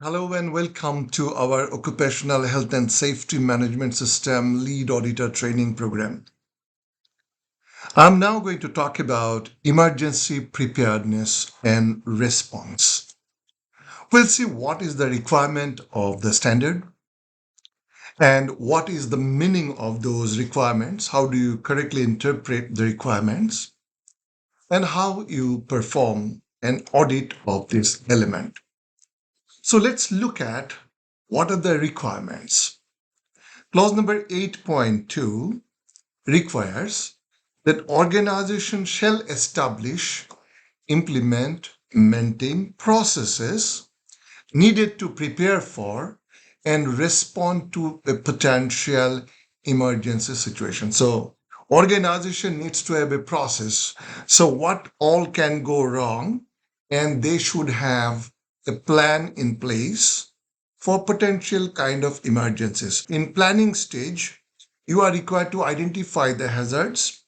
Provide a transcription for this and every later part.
Hello and welcome to our Occupational Health and Safety Management System Lead Auditor Training Program. I'm now going to talk about emergency preparedness and response. We'll see what is the requirement of the standard and what is the meaning of those requirements, how do you correctly interpret the requirements, and how you perform an audit of this element. So let's look at what are the requirements. Clause number 8.2 requires that organization shall establish, implement, maintain processes needed to prepare for and respond to a potential emergency situation. So organization needs to have a process. So what all can go wrong, and they should have a plan in place for potential kind of emergencies. In planning stage, you are required to identify the hazards,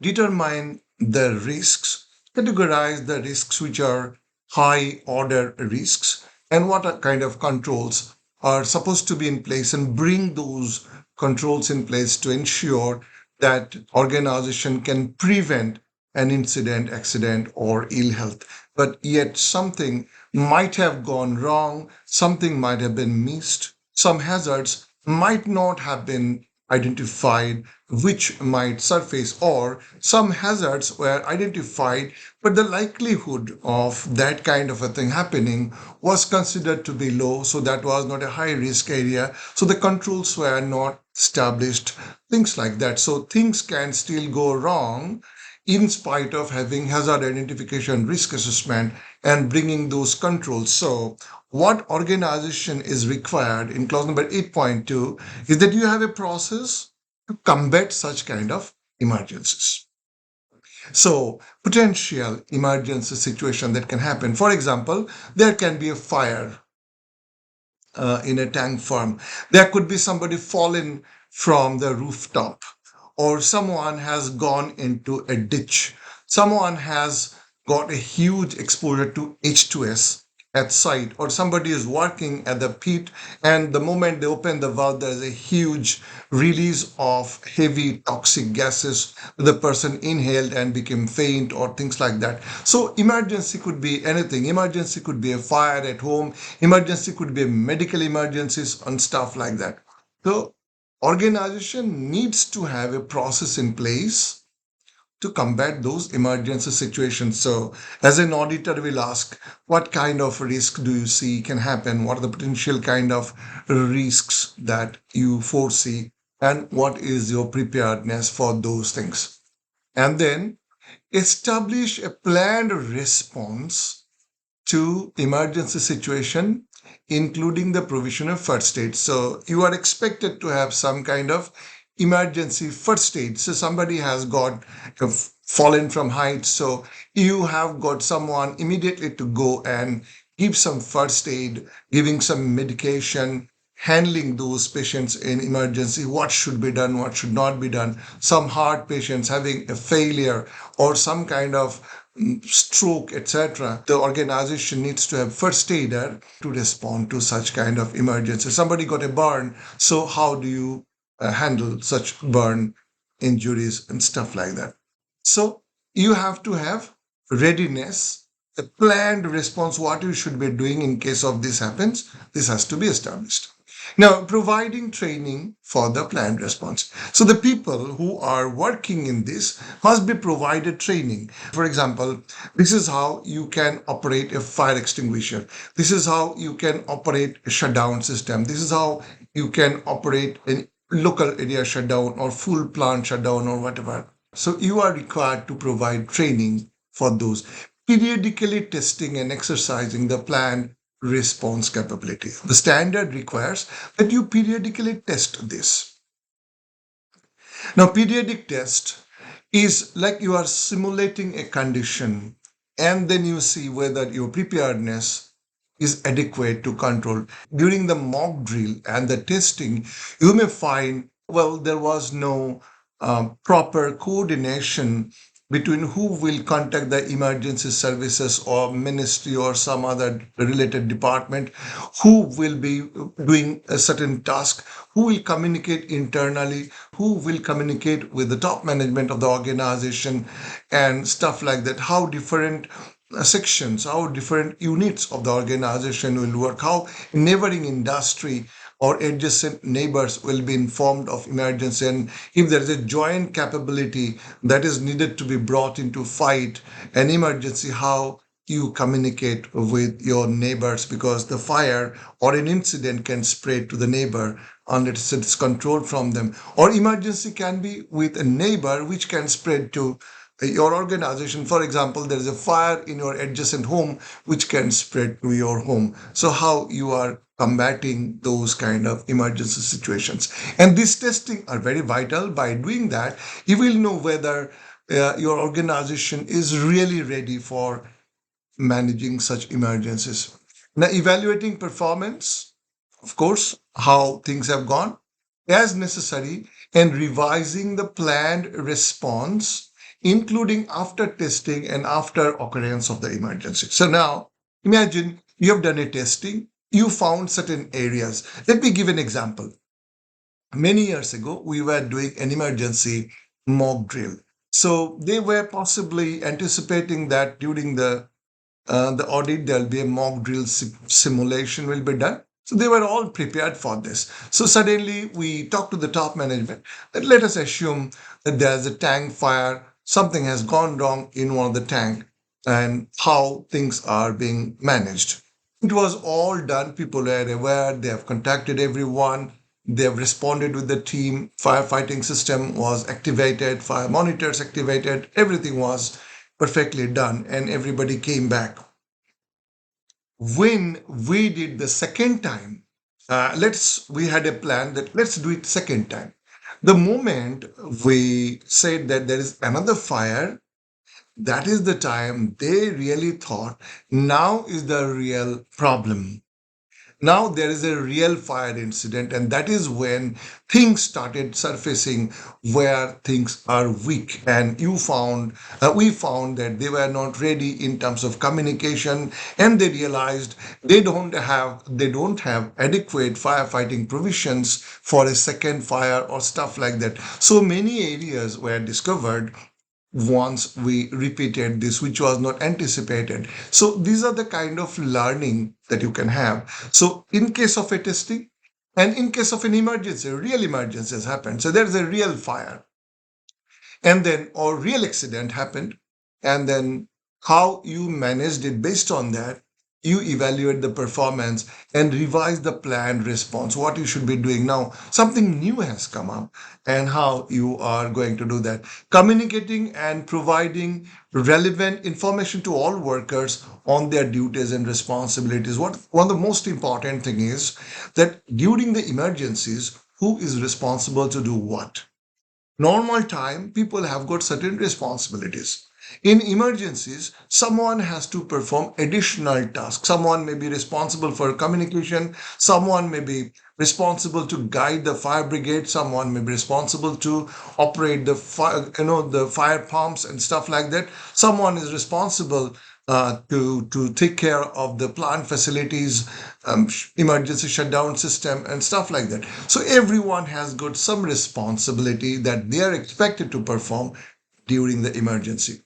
determine the risks, categorize the risks which are high order risks, and what kind of controls are supposed to be in place, and bring those controls in place to ensure that organization can prevent an incident, accident, or ill health. But yet something might have gone wrong, something might have been missed, some hazards might not have been identified, which might surface, or some hazards were identified, but the likelihood of that kind of a thing happening was considered to be low, so that was not a high risk area, so the controls were not established, things like that. So things can still go wrong in spite of having hazard identification, risk assessment, and bringing those controls. So what organization is required in clause number 8.2 is that you have a process to combat such kind of emergencies. So potential emergency situation that can happen. For example, there can be a fire in a tank farm. There could be somebody fallen from the rooftop, or someone has gone into a ditch. Someone has got a huge exposure to H2S at site, or somebody is working at the pit, and the moment they open the valve, there's a huge release of heavy toxic gases. The person inhaled and became faint, or things like that. So emergency could be anything. Emergency could be a fire at home, emergency could be medical emergencies and stuff like that. So organization needs to have a process in place to combat those emergency situations. So as an auditor will ask, what kind of risk do you see can happen? What are the potential kind of risks that you foresee? And what is your preparedness for those things? And then establish a planned response to emergency situation, including the provision of first aid. So you are expected to have some kind of emergency first aid. So somebody has got fallen from heights, so you have got someone immediately to go and give some first aid, giving some medication, handling those patients in emergency, what should be done, what should not be done. Some heart patients having a failure or some kind of stroke, etc. The organization needs to have first aider to respond to such kind of emergency. Somebody got a burn, so how do you handle such burn injuries and stuff like that? So you have to have readiness, a planned response, what you should be doing in case of this happens. This has to be established. Now, providing training for the planned response. So the people who are working in this must be provided training. For example, this is how you can operate a fire extinguisher. This is how you can operate a shutdown system. This is how you can operate a local area shutdown or full plant shutdown or whatever. So you are required to provide training for those, periodically testing and exercising the planned response capability. The standard requires that you periodically test this. Now, periodic test is like you are simulating a condition, and then you see whether your preparedness is adequate to control. During the mock drill and the testing, you may find, well, there was no proper coordination between who will contact the emergency services or ministry or some other related department, who will be doing a certain task, who will communicate internally, who will communicate with the top management of the organization, and stuff like that. How different sections, how different units of the organization will work, how neighboring industry or adjacent neighbors will be informed of emergency, and if there is a joint capability that is needed to be brought into fight an emergency, how you communicate with your neighbors, because the fire or an incident can spread to the neighbor unless it's controlled from them, or emergency can be with a neighbor which can spread to your organization. For example, there is a fire in your adjacent home which can spread to your home. So how you are combating those kind of emergency situations, and these testing are very vital. By doing that, you will know whether your organization is really ready for managing such emergencies. Now, evaluating performance, of course, how things have gone as necessary, and revising the planned response, including after testing and after occurrence of the emergency. So now, imagine you have done a testing, you found certain areas. Let me give an example. Many years ago, we were doing an emergency mock drill. So they were possibly anticipating that during the audit, there'll be a mock drill simulation will be done. So they were all prepared for this. So suddenly we talked to the top management that let us assume that there's a tank fire, something has gone wrong in one of the tank, and how things are being managed. It was all done. People were aware. They have contacted everyone. They have responded with the team. Firefighting system was activated. Fire monitors activated. Everything was perfectly done, and everybody came back. When we did the second time, we had a plan that let's do it second time. The moment we said that there is another fire, that is the time they really thought now is the real problem. Now there is a real fire incident, and that is when things started surfacing where things are weak. And we found that they were not ready in terms of communication, and they realized they don't have adequate firefighting provisions for a second fire or stuff like that. So many areas were discovered once we repeated this, which was not anticipated. So these are the kind of learning that you can have. So in case of a testing and in case of an emergency, real emergency has happened. So there's a real fire, and then or real accident happened, and then how you managed it. Based on that, you evaluate the performance and revise the planned response, what you should be doing now. Something new has come up, and how you are going to do that. Communicating and providing relevant information to all workers on their duties and responsibilities. What one of the most important thing is that during the emergencies, who is responsible to do what? Normal time, people have got certain responsibilities. In emergencies, someone has to perform additional tasks. Someone may be responsible for communication, someone may be responsible to guide the fire brigade, someone may be responsible to operate the fire pumps and stuff like that. Someone is responsible to take care of the plant facilities, emergency shutdown system, and stuff like that. So everyone has got some responsibility that they are expected to perform during the emergency,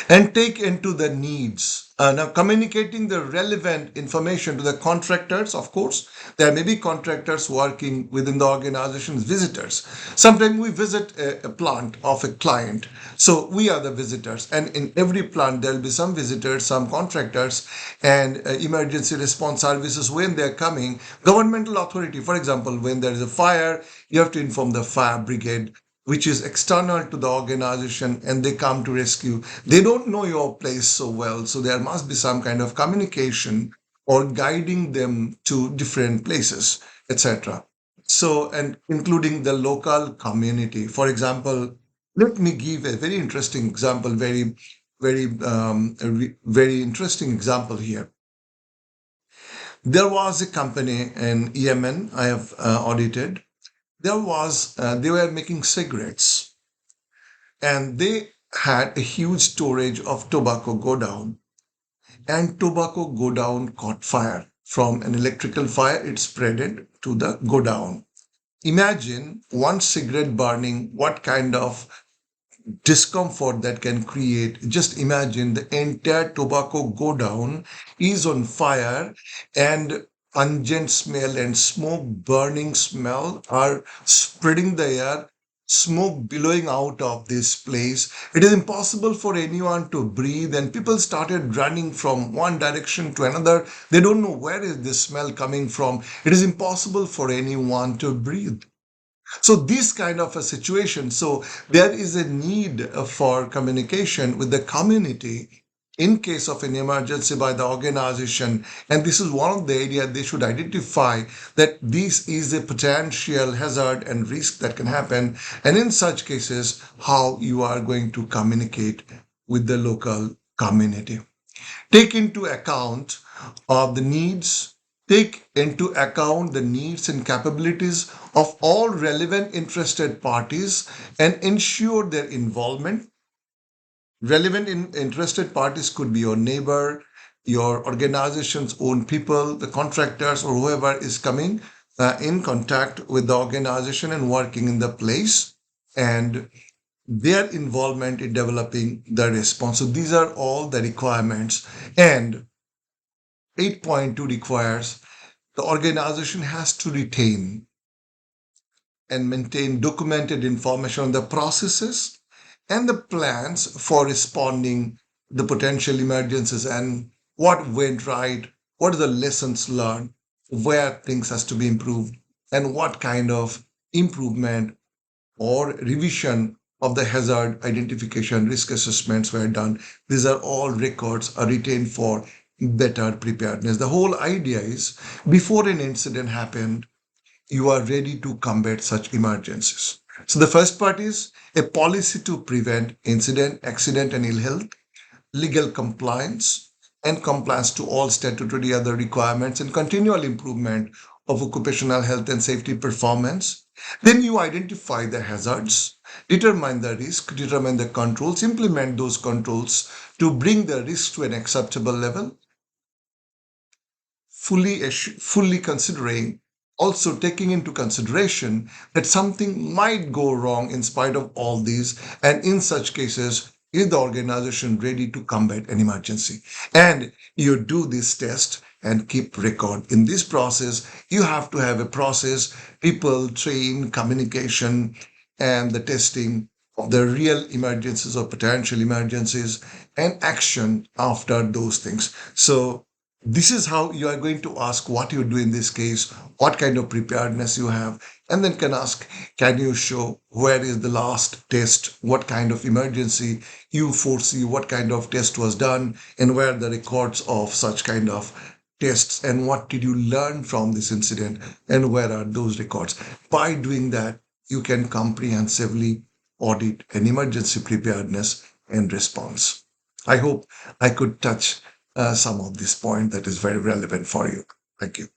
and take into the needs. Now, communicating the relevant information to the contractors, of course, there may be contractors working within the organization's visitors. Sometimes we visit a plant of a client, so we are the visitors, and in every plant there will be some visitors, some contractors, and emergency response services when they're coming. Governmental authority, for example, when there is a fire, you have to inform the fire brigade, which is external to the organization, and they come to rescue. They don't know your place so well, so there must be some kind of communication or guiding them to different places, etc. So, and including the local community. For example, let me give a very interesting example, very interesting example here. There was a company in Yemen I have audited. They were making cigarettes, and they had a huge storage of tobacco go down, and tobacco go down caught fire. From an electrical fire, it spreaded to the go down. Imagine one cigarette burning, what kind of discomfort that can create. Just imagine the entire tobacco go down is on fire, and pungent smell and smoke burning smell are spreading the air, smoke billowing out of this place. It is impossible for anyone to breathe, and people started running from one direction to another. They don't know where is this smell coming from. It is impossible for anyone to breathe. So this kind of a situation, so there is a need for communication with the community in case of an emergency by the organization. And this is one of the areas they should identify, that this is a potential hazard and risk that can happen, and in such cases how you are going to communicate with the local community. Take into account of the needs, take into account the needs and capabilities of all relevant interested parties and ensure their involvement. Interested parties could be your neighbor, your organization's own people, the contractors, or whoever is coming in contact with the organization and working in the place, and their involvement in developing the response. So these are all the requirements. And 8.2 requires the organization has to retain and maintain documented information on the processes and the plans for responding the potential emergencies, and what went right, what are the lessons learned, where things has to be improved, and what kind of improvement or revision of the hazard identification risk assessments were done. These are all records are retained for better preparedness. The whole idea is, before an incident happened, you are ready to combat such emergencies. So the first part is a policy to prevent incident, accident, and ill health, legal compliance, and compliance to all statutory other requirements, and continual improvement of occupational health and safety performance. Then you identify the hazards, determine the risk, determine the controls, implement those controls to bring the risk to an acceptable level, fully considering, also taking into consideration that something might go wrong in spite of all these, and in such cases is the organization ready to combat an emergency. And you do this test and keep record. In this process you have to have a process, people train, communication, and the testing of the real emergencies or potential emergencies, and action after those things. So this is how you are going to ask what you do in this case, what kind of preparedness you have, and then can ask, can you show where is the last test, what kind of emergency you foresee, what kind of test was done, and where are the records of such kind of tests, and what did you learn from this incident, and where are those records. By doing that, you can comprehensively audit an emergency preparedness and response. I hope I could touch some of this point that is very relevant for you. Thank you.